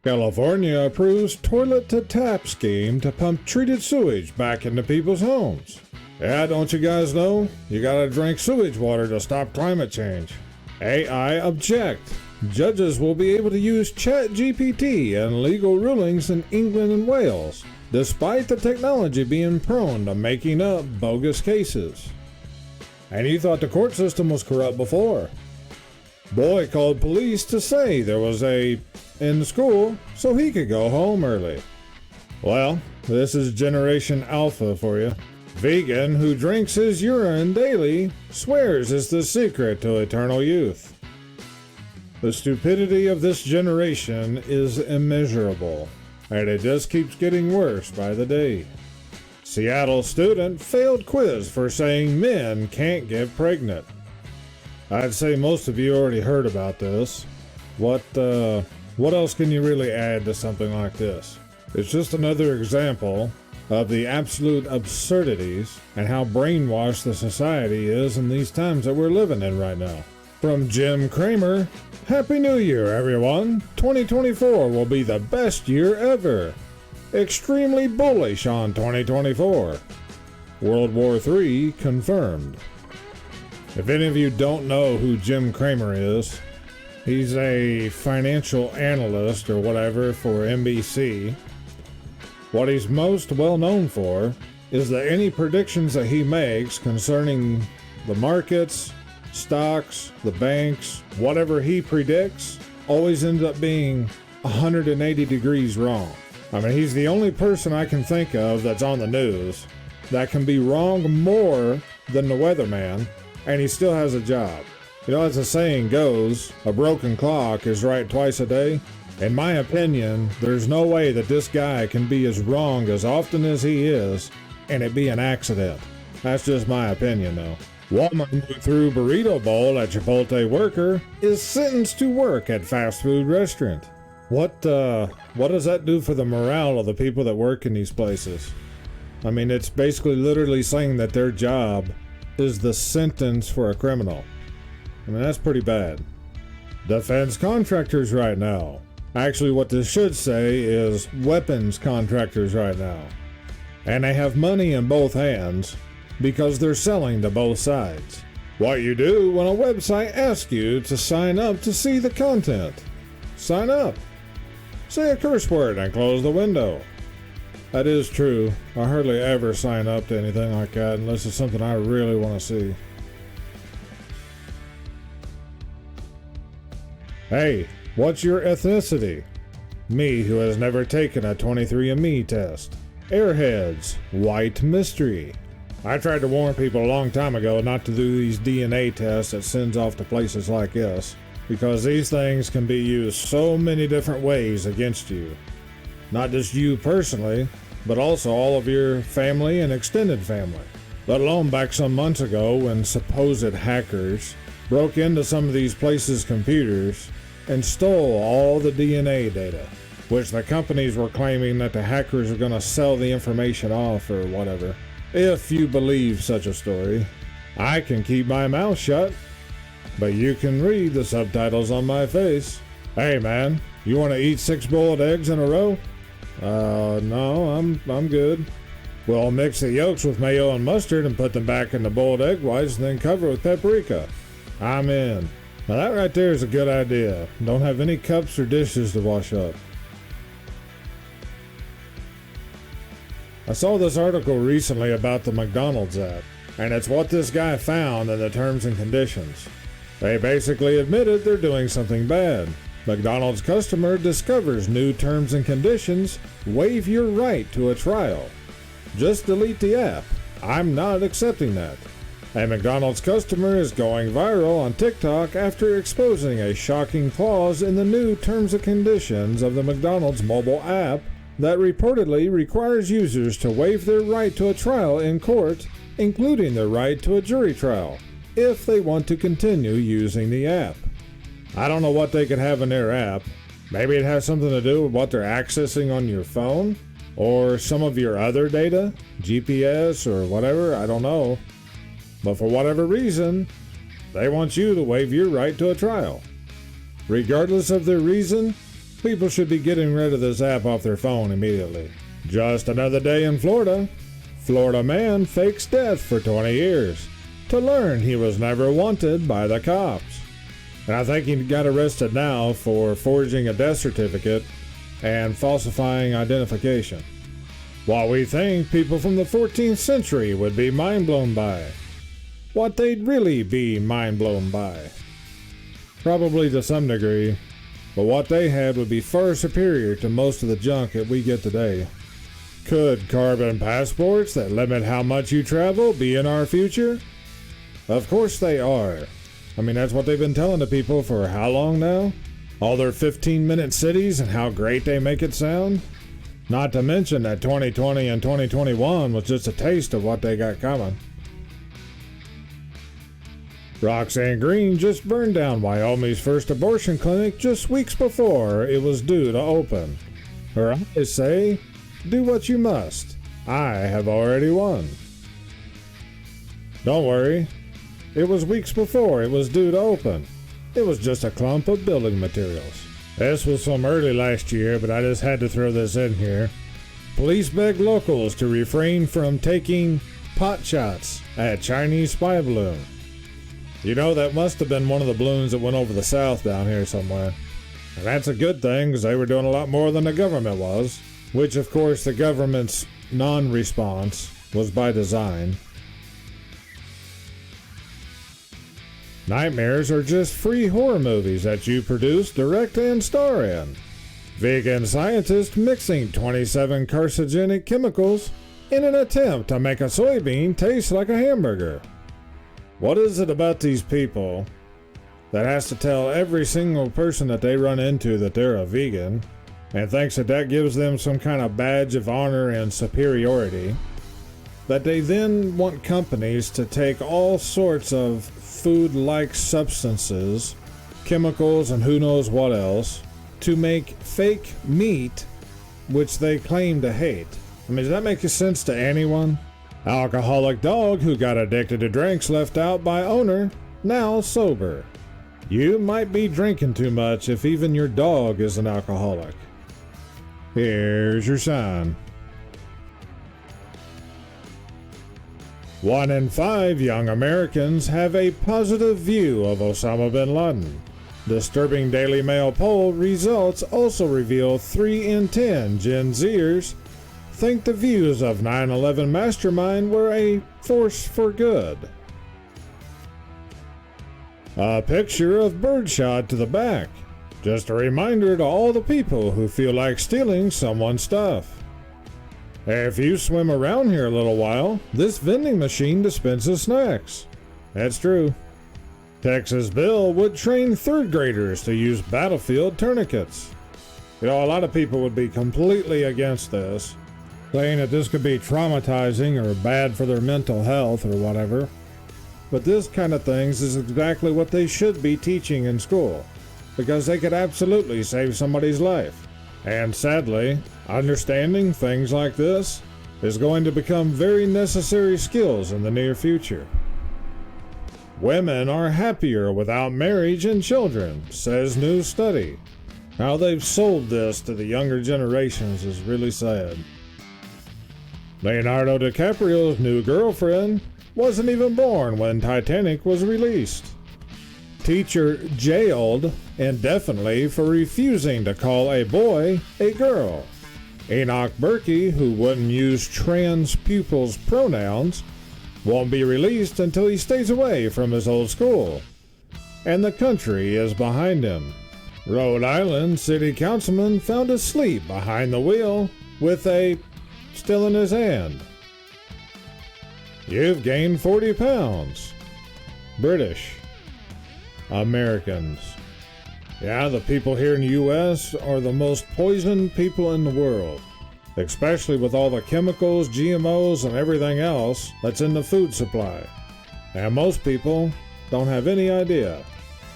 California approves toilet-to-tap scheme to pump treated sewage back into people's homes. Yeah, don't you guys know? You gotta drink sewage water to stop climate change. AI object. Judges will be able to use ChatGPT in legal rulings in England and Wales, despite the technology being prone to making up bogus cases. And you thought the court system was corrupt before. Boy called police to say there was in school so he could go home early. Well, this is Generation Alpha for you. Vegan who drinks his urine daily swears it's the secret to eternal youth. The stupidity of this generation is immeasurable, and it just keeps getting worse by the day. Seattle student failed quiz for saying men can't get pregnant. I'd say most of you already heard about this. What else can you really add to something like this? It's just another example of the absolute absurdities and how brainwashed the society is in these times that we're living in right now. From Jim Cramer, Happy New Year, everyone. 2024 will be the best year ever. Extremely bullish on 2024. World War III confirmed. If any of you don't know who Jim Cramer is, he's a financial analyst or whatever for NBC. What he's most well known for is that any predictions that he makes concerning the markets, stocks, the banks, whatever he predicts, always ends up being 180 degrees wrong. I mean, he's the only person I can think of that's on the news that can be wrong more than the weatherman, and he still has a job. You know, as the saying goes, a broken clock is right twice a day. In my opinion, there's no way that this guy can be as wrong as often as he is, and it be an accident. That's just my opinion, though. Woman who threw burrito bowl at Chipotle worker is sentenced to work at fast food restaurant. What does that do for the morale of the people that work in these places? I mean, it's basically literally saying that their job is the sentence for a criminal. I mean, that's pretty bad. Defense contractors right now. Actually, what this should say is weapons contractors right now. And they have money in both hands because they're selling to both sides. What you do when a website asks you to sign up to see the content. Sign up. Say a curse word and close the window. That is true. I hardly ever sign up to anything like that unless it's something I really want to see. Hey, what's your ethnicity? Me, who has never taken a 23andMe test. Airheads, white mystery. I tried to warn people a long time ago not to do these DNA tests that sends off to places like this, because these things can be used so many different ways against you. Not just you personally, but also all of your family and extended family. Let alone back some months ago when supposed hackers broke into some of these places' computers and stole all the DNA data, which the companies were claiming that the hackers were going to sell the information off or whatever. If you believe such a story, I can keep my mouth shut, but you can read the subtitles on my face. Hey man, you want to eat 6 boiled eggs in a row? No, I'm good. We'll mix the yolks with mayo and mustard and put them back in the boiled egg whites and then cover with paprika. I'm in. Now that right there is a good idea. Don't have any cups or dishes to wash up. I saw this article recently about the McDonald's app, and it's what this guy found in the terms and conditions. They basically admitted they're doing something bad. McDonald's customer discovers new terms and conditions waive your right to a trial. Just delete the app. I'm not accepting that. A McDonald's customer is going viral on TikTok after exposing a shocking clause in the new terms and conditions of the McDonald's mobile app that reportedly requires users to waive their right to a trial in court, including their right to a jury trial, if they want to continue using the app. I don't know what they could have in their app. Maybe it has something to do with what they're accessing on your phone, or some of your other data, GPS or whatever, I don't know. But for whatever reason, they want you to waive your right to a trial. Regardless of their reason, People should be getting rid of this app off their phone immediately. Just another day in Florida. Florida man fakes death for 20 years to learn he was never wanted by the cops. And I think he got arrested now for forging a death certificate and falsifying identification. What we think people from the 14th century would be mind blown by. What they'd really be mind blown by. Probably to some degree, but what they had would be far superior to most of the junk that we get today. Could carbon passports that limit how much you travel be in our future? Of course they are. I mean, that's what they've been telling the people for how long now? All their 15-minute cities and how great they make it sound? Not to mention that 2020 and 2021 was just a taste of what they got coming. Roxanne Green just burned down Wyoming's first abortion clinic just weeks before it was due to open. Her eyes say, "Do what you must. I have already won." Don't worry. It was weeks before it was due to open. It was just a clump of building materials. This was from early last year, but I just had to throw this in here. Police beg locals to refrain from taking pot shots at Chinese spy balloon. You know, that must have been one of the balloons that went over the south down here somewhere. And that's a good thing, because they were doing a lot more than the government was. Which, of course, the government's non-response was by design. Nightmares are just free horror movies that you produce, direct, and star in. Vegan scientists mixing 27 carcinogenic chemicals in an attempt to make a soybean taste like a hamburger. What is it about these people that has to tell every single person that they run into that they're a vegan and thinks that that gives them some kind of badge of honor and superiority, that they then want companies to take all sorts of food-like substances, chemicals, and who knows what else, to make fake meat, which they claim to hate. I mean, does that make sense to anyone? Alcoholic dog who got addicted to drinks left out by owner, now sober. You might be drinking too much if even your dog is an alcoholic. Here's your sign. 1 in 5 young Americans have a positive view of Osama bin Laden. Disturbing Daily Mail poll results also reveal 3 in 10 Gen Zers think the views of 9/11 mastermind were a force for good. A picture of birdshot to the back. Just a reminder to all the people who feel like stealing someone's stuff. If you swim around here a little while, this vending machine dispenses snacks. That's true. Texas bill would train 3rd graders to use battlefield tourniquets. You know, a lot of people would be completely against this, saying that this could be traumatizing or bad for their mental health or whatever. But this kind of things is exactly what they should be teaching in school, because they could absolutely save somebody's life. And sadly, understanding things like this is going to become very necessary skills in the near future. Women are happier without marriage and children, says new study. How they've sold this to the younger generations is really sad. Leonardo DiCaprio's new girlfriend wasn't even born when Titanic was released. Teacher jailed indefinitely for refusing to call a boy a girl. Enoch Berkey, who wouldn't use trans pupils' pronouns, won't be released until he stays away from his old school. And the country is behind him. Rhode Island city councilman found asleep behind the wheel with a still in his hand. You've gained 40 pounds. British. Americans. Yeah, the people here in the U.S. are the most poisoned people in the world, especially with all the chemicals, GMOs, and everything else that's in the food supply. And most people don't have any idea.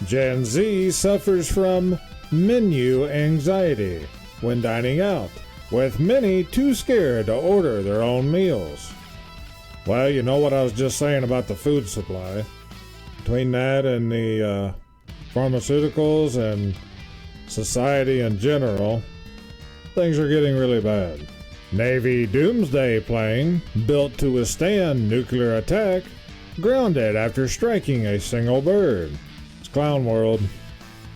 Gen Z suffers from menu anxiety when dining out, with many too scared to order their own meals. Well, you know what I was just saying about the food supply. Between that and the pharmaceuticals and society in general, things are getting really bad. Navy doomsday plane, built to withstand nuclear attack, grounded after striking a single bird. It's clown world.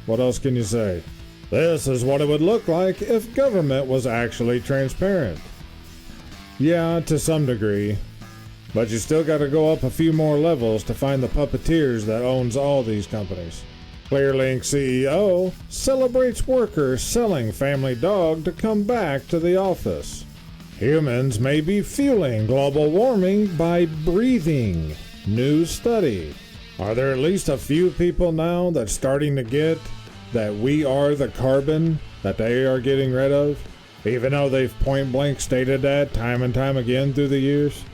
What else can you say? This is what it would look like if government was actually transparent. Yeah, to some degree. But you still gotta go up a few more levels to find the puppeteers that owns all these companies. Clearlink CEO celebrates workers selling family dog to come back to the office. Humans may be fueling global warming by breathing. New study. Are there at least a few people now that's starting to get that we are the carbon that they are getting rid of? Even though they've point blank stated that time and time again through the years?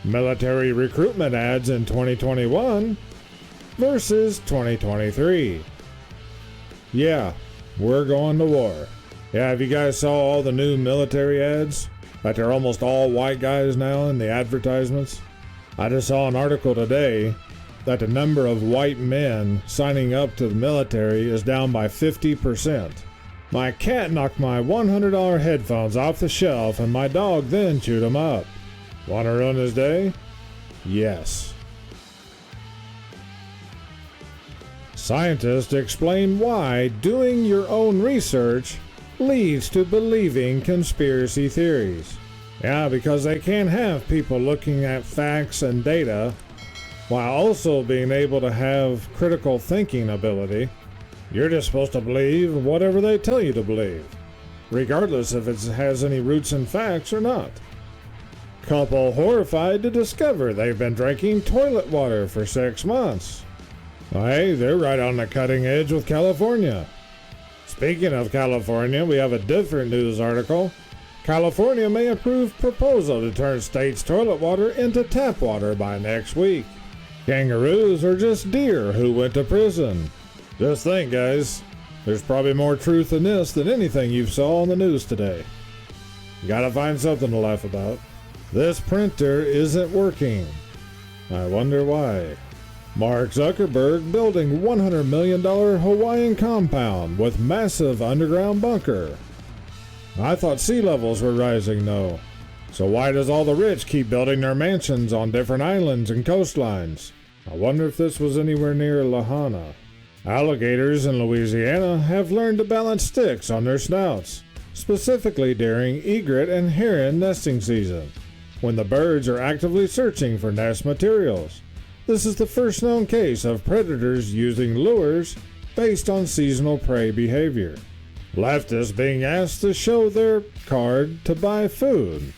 Military recruitment ads in 2021 versus 2023. Yeah, we're going to war. Yeah, have you guys saw all the new military ads? That they're almost all white guys now in the advertisements? I just saw an article today that the number of white men signing up to the military is down by 50%. My cat knocked my $100 headphones off the shelf and my dog then chewed them up. Want to ruin his day? Yes. Scientists explain why doing your own research leads to believing conspiracy theories. Yeah, because they can't have people looking at facts and data while also being able to have critical thinking ability. You're just supposed to believe whatever they tell you to believe, regardless if it has any roots in facts or not. Couple horrified to discover they've been drinking toilet water for 6 months. Hey, they're right on the cutting edge with California. Speaking of California, we have a different news article. California may approve proposal to turn state's toilet water into tap water by next week. Kangaroos are just deer who went to prison. Just think, guys, there's probably more truth in this than anything you saw on the news today. You gotta find something to laugh about. This printer isn't working. I wonder why. Mark Zuckerberg building $100 million Hawaiian compound with massive underground bunker. I thought sea levels were rising though. So why does all the rich keep building their mansions on different islands and coastlines? I wonder if this was anywhere near Lahaina. Alligators in Louisiana have learned to balance sticks on their snouts, specifically during egret and heron nesting season, when the birds are actively searching for nest materials. This is the first known case of predators using lures based on seasonal prey behavior. Leftists being asked to show their card to buy food.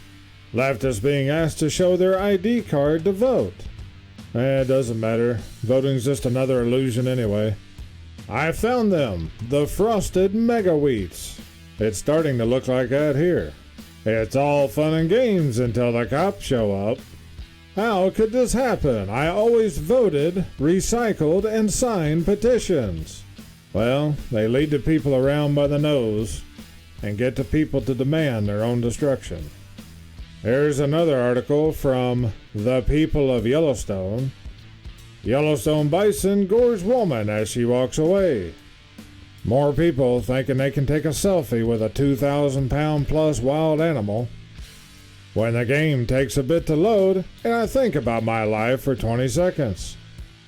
Leftists being asked to show their ID card to vote. It doesn't matter. Voting's just another illusion anyway. I found them, the frosted mega wheats. It's starting to look like that here. It's all fun and games until the cops show up. How could this happen? I always voted, recycled, and signed petitions. Well, they lead the people around by the nose and get the people to demand their own destruction. Here's another article from The People of Yellowstone. Yellowstone bison gores woman as she walks away. More people thinking they can take a selfie with a 2,000-pound plus wild animal. When the game takes a bit to load, and I think about my life for 20 seconds.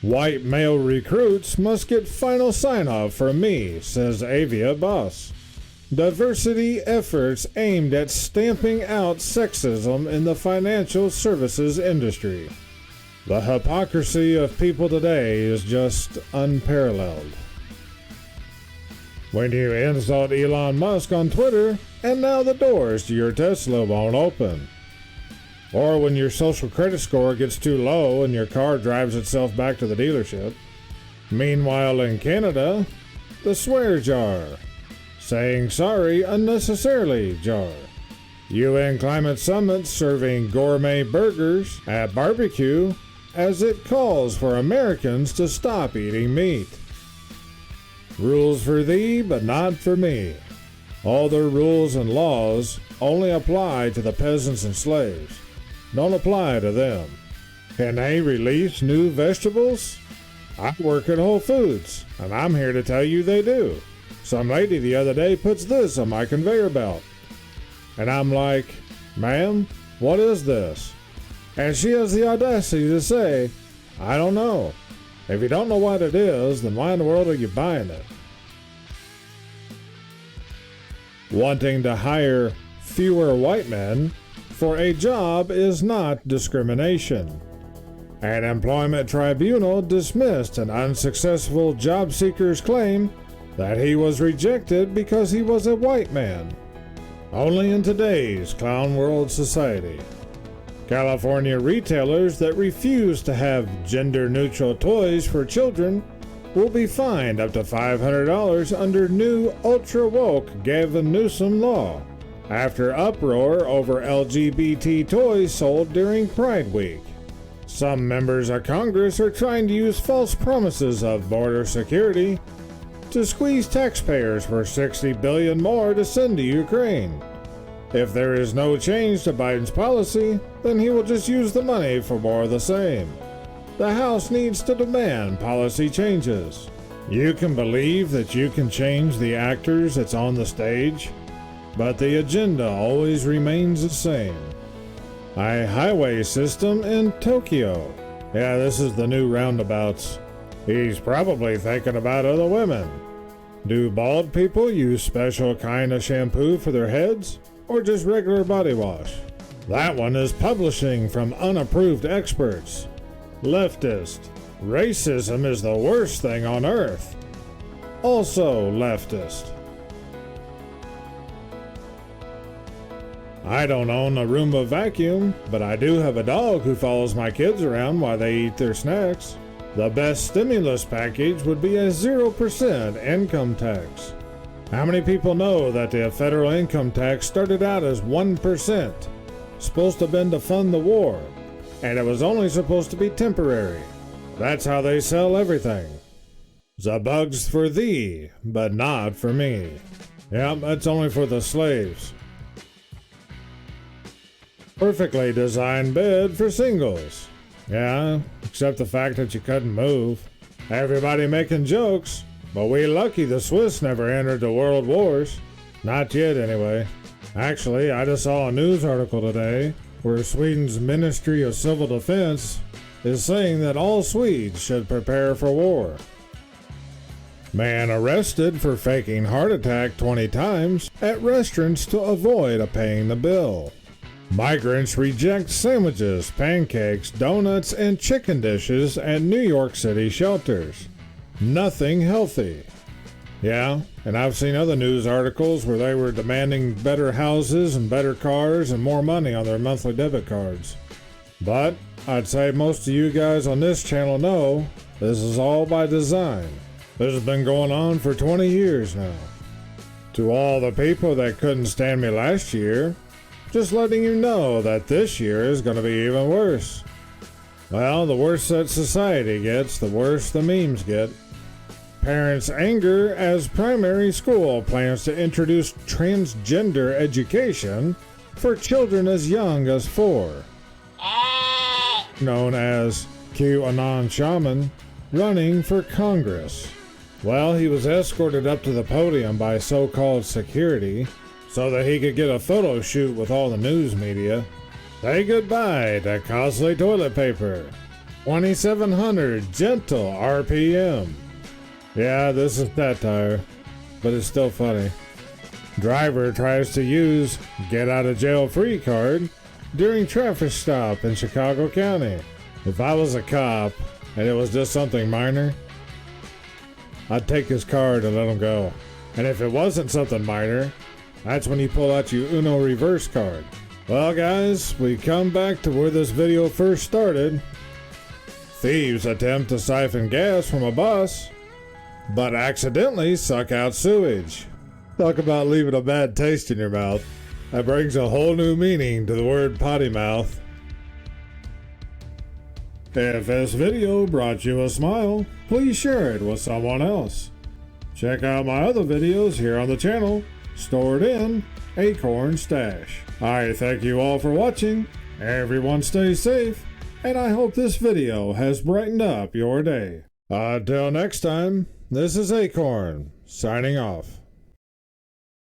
White male recruits must get final sign-off from me, says Avia Boss. Diversity efforts aimed at stamping out sexism in the financial services industry. The hypocrisy of people today is just unparalleled. When you insult Elon Musk on Twitter, and now the doors to your Tesla won't open. Or when your social credit score gets too low and your car drives itself back to the dealership. Meanwhile in Canada, the swear jar. Saying sorry unnecessarily jar. UN Climate Summit serving gourmet burgers at barbecue as it calls for Americans to stop eating meat. Rules for thee, but not for me. All their rules and laws only apply to the peasants and slaves. Don't apply to them. Can they release new vegetables? I work at Whole Foods, and I'm here to tell you they do. Some lady the other day puts this on my conveyor belt. And I'm like, ma'am, what is this? And she has the audacity to say, I don't know. If you don't know what it is, then why in the world are you buying it? Wanting to hire fewer white men for a job is not discrimination. An employment tribunal dismissed an unsuccessful job seeker's claim that he was rejected because he was a white man. Only in today's clown world society. California retailers that refuse to have gender-neutral toys for children will be fined up to $500 under new ultra-woke Gavin Newsom law after uproar over LGBT toys sold during Pride Week. Some members of Congress are trying to use false promises of border security to squeeze taxpayers for $60 billion more to send to Ukraine. If there is no change to Biden's policy, then he will just use the money for more of the same. The House needs to demand policy changes. You can believe that you can change the actors that's on the stage, but the agenda always remains the same. A highway system in Tokyo. Yeah, this is the new roundabouts. He's probably thinking about other women. Do bald people use special kind of shampoo for their heads? Or just regular body wash? That one is publishing from unapproved experts. Leftist. Racism is the worst thing on earth. Also leftist. I don't own a Roomba vacuum, but I do have a dog who follows my kids around while they eat their snacks. The best stimulus package would be a 0% income tax. How many people know that the federal income tax started out as 1%, supposed to have been to fund the war, and it was only supposed to be temporary? That's how they sell everything. The bug's for thee, but not for me. Yep, that's only for the slaves. Perfectly designed bed for singles. Yeah, except the fact that you couldn't move. Everybody making jokes. But we lucky the Swiss never entered the world wars. Not yet, anyway. Actually, I just saw a news article today where Sweden's Ministry of Civil Defense is saying that all Swedes should prepare for war. Man arrested for faking heart attack 20 times at restaurants to avoid paying the bill. Migrants reject sandwiches, pancakes, donuts, and chicken dishes at New York City shelters. Nothing healthy. Yeah, and I've seen other news articles where they were demanding better houses and better cars and more money on their monthly debit cards. But I'd say most of you guys on this channel know this is all by design. This has been going on for 20 years now. To all the people that couldn't stand me last year, just letting you know that this year is going to be even worse. Well, the worse that society gets, the worse the memes get. Parents' anger as primary school plans to introduce transgender education for children as young as 4. Known as QAnon Shaman, running for Congress. Well, he was escorted up to the podium by so-called security so that he could get a photo shoot with all the news media. Say goodbye to costly toilet paper. 2,700 gentle RPM. Yeah, this is satire, but it's still funny. Driver tries to use get out of jail free card during traffic stop in Chicago County. If I was a cop and it was just something minor, I'd take his card and let him go. And if it wasn't something minor, that's when you pull out your Uno reverse card. Well guys, we come back to where this video first started. Thieves attempt to siphon gas from a bus, but accidentally suck out sewage. Talk about leaving a bad taste in your mouth. That brings a whole new meaning to the word potty mouth. If this video brought you a smile, please share it with someone else. Check out my other videos here on the channel, stored in akornzstash. I thank you all for watching. Everyone stay safe, and I hope this video has brightened up your day. Until next time, this is Akorn, signing off.